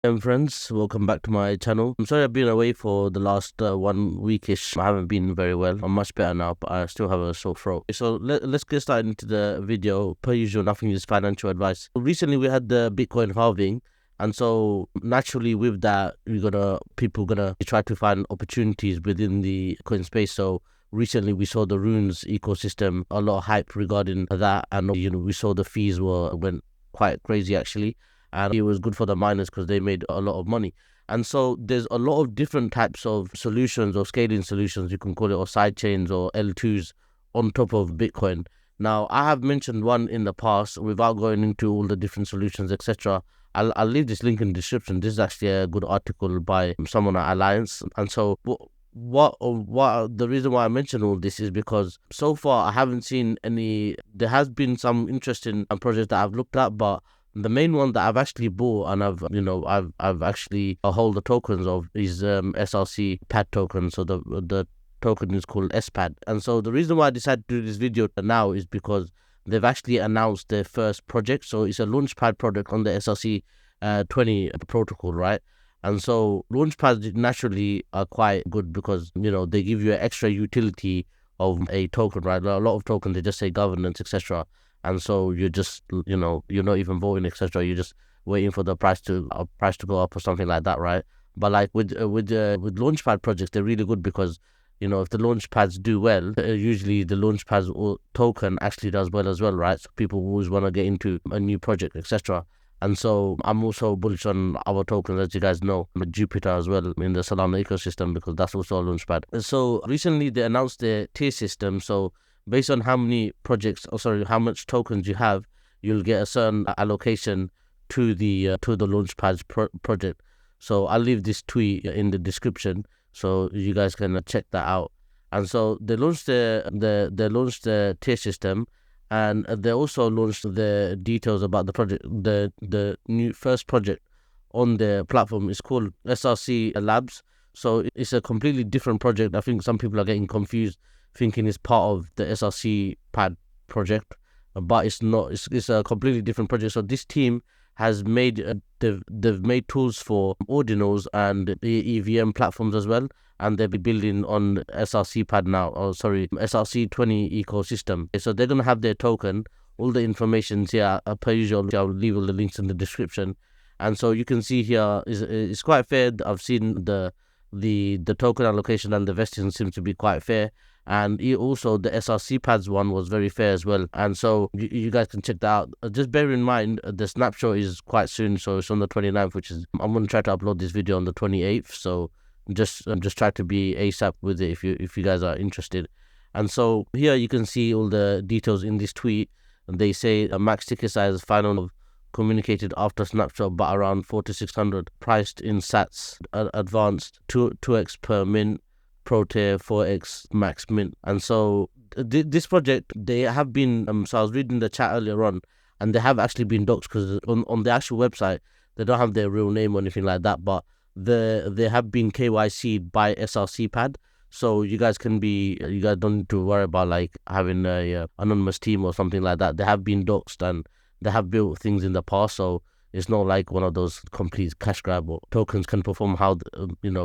Friends, welcome back to my channel. I'm sorry I've been away for the last 1 weekish. I haven't been very well. I'm much better now, but I still have a sore throat. So let's get started into the video. Per usual, nothing is financial advice. Recently we had the Bitcoin halving, and so naturally with that people gonna try to find opportunities within the coin space. So recently we saw the runes ecosystem, a lot of hype regarding that, and we saw the fees went quite crazy actually, and it was good for the miners because they made a lot of money. And so there's a lot of different types of solutions or scaling solutions, you can call it, or side chains or L2s on top of Bitcoin. Now, I have mentioned one in the past without going into all the different solutions, etc. I'll leave this link in the description. This is actually a good article by someone at Alliance. And so what the reason why I mention all this is because so far I haven't seen any. There has been some interesting projects that I've looked at, but the main one that I've actually bought and I've actually hold the tokens of is SRCPad token. So the token is called SPAD. And so the reason why I decided to do this video now is because they've actually announced their first project. So it's a launchpad project on the SRC20 protocol, right? And so launchpads naturally are quite good because they give you an extra utility of a token, right? A lot of tokens, they just say governance, etc. And so you're just, you're not even voting, etc. You're just waiting for the price to go up or something like that, right? But like with launchpad projects, they're really good because if the launchpads do well, usually the launchpads token actually does well as well, right? So people always want to get into a new project, etc. And so I'm also bullish on our tokens, as you guys know, Jupiter as well in the Solana ecosystem, because that's also a launchpad. So recently they announced their tier system. So based on how many projects, how much tokens you have, you'll get a certain allocation to the launchpad project. So I'll leave this tweet in the description so you guys can check that out. And so they launched the tier system, and they also launched the details about the project. The new first project on the platform is called SRC Labs. So it's a completely different project. I think some people are getting confused, thinking it's part of the SRCPad project, but it's not. It's a completely different project. So this team has made they've made tools for ordinals and EVM platforms as well, and they'll be building on SRCPad now. SRC20 ecosystem. So they're gonna have their token. All the information's here per usual. I'll leave all the links in the description, and so you can see here it's quite fair. I've seen the token allocation and the vesting seems to be quite fair. And also the SRCPads one was very fair as well. And so you guys can check that out. Just bear in mind, the snapshot is quite soon. So it's on the 29th, which is, I'm going to try to upload this video on the 28th. So just try to be ASAP with it if you guys are interested. And so here you can see all the details in this tweet. And they say a max ticket size final communicated after snapshot, but around 4 to 600, priced in sats, advanced 2x per mint, pro tier, 4x max mint. And so this project, they have been so I was reading the chat earlier on, and they have actually been doxed because on the actual website they don't have their real name or anything like that, but they have been KYC'd by SRCPad. So you guys don't need to worry about like having a anonymous team or something like that. They have been doxed and they have built things in the past, so it's not like one of those complete cash grab or tokens can perform how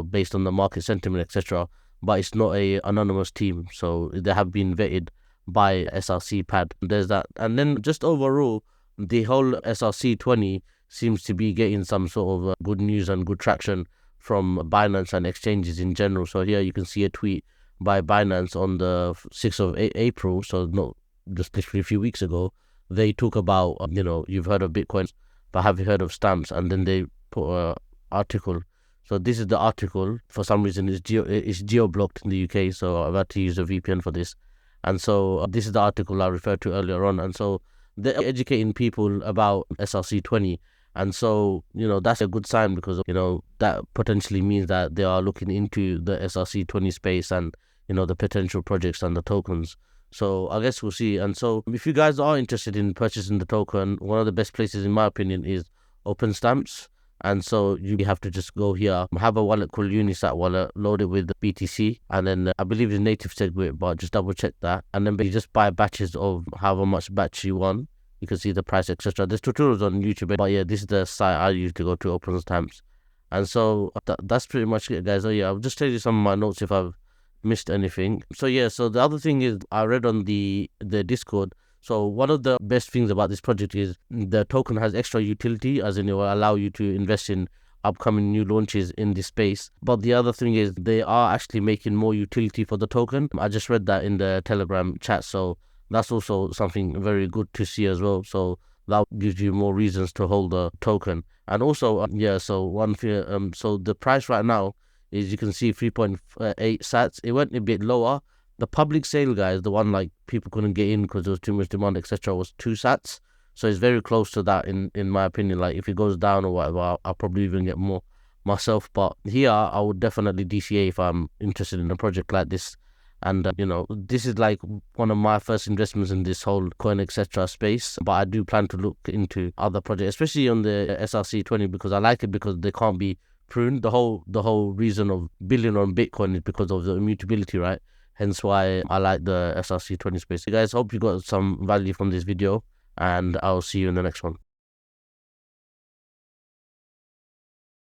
based on the market sentiment, etc. But it's not a anonymous team, so they have been vetted by SRCPad. There's that. And then just overall, the whole SRC20 seems to be getting some sort of good news and good traction from Binance and exchanges in general. So here you can see a tweet by Binance on the 6th of April, so not just literally a few weeks ago. They talk about, you've heard of Bitcoin, but have you heard of stamps? And then they put an article. So this is the article. For some reason, it's geo-blocked in the UK, so I've had to use a VPN for this. And so this is the article I referred to earlier on. And so they're educating people about SRC20. And so, that's a good sign because, that potentially means that they are looking into the SRC20 space and, the potential projects and the tokens. So I guess we'll see. And so if you guys are interested in purchasing the token, one of the best places, in my opinion, is Open Stamps. And so you have to just go here, have a wallet called Unisat wallet, load it with the BTC, and then I believe it's native SegWit, but just double check that. And then you just buy batches of however much batch you want. You can see the price, etc. There's tutorials on YouTube, but yeah, this is the site I use to go to, Open Stamps. And so that's pretty much it, guys. So yeah, I'll just tell you some of my notes if I've missed anything. So yeah, so the other thing is I read on the Discord. So one of the best things about this project is the token has extra utility, as in it will allow you to invest in upcoming new launches in this space. But the other thing is they are actually making more utility for the token. I just read that in the Telegram chat, so that's also something very good to see as well. So that gives you more reasons to hold the token. And also, yeah, so one thing, so the price right now is, you can see 3.8 sats. It went a bit lower. The public sale, guys, the one like people couldn't get in because there was too much demand, etc., was 2 sats. So it's very close to that in my opinion. Like if it goes down or whatever, I'll probably even get more myself. But here, I would definitely DCA if I'm interested in a project like this. And this is like one of my first investments in this whole coin etc. space. But I do plan to look into other projects, especially on the SRC20, because I like it because they can't be pruned. The whole reason of billion on Bitcoin is because of the immutability, right? Hence why I like the SRC20 space. So guys, hope you got some value from this video, and I'll see you in the next one.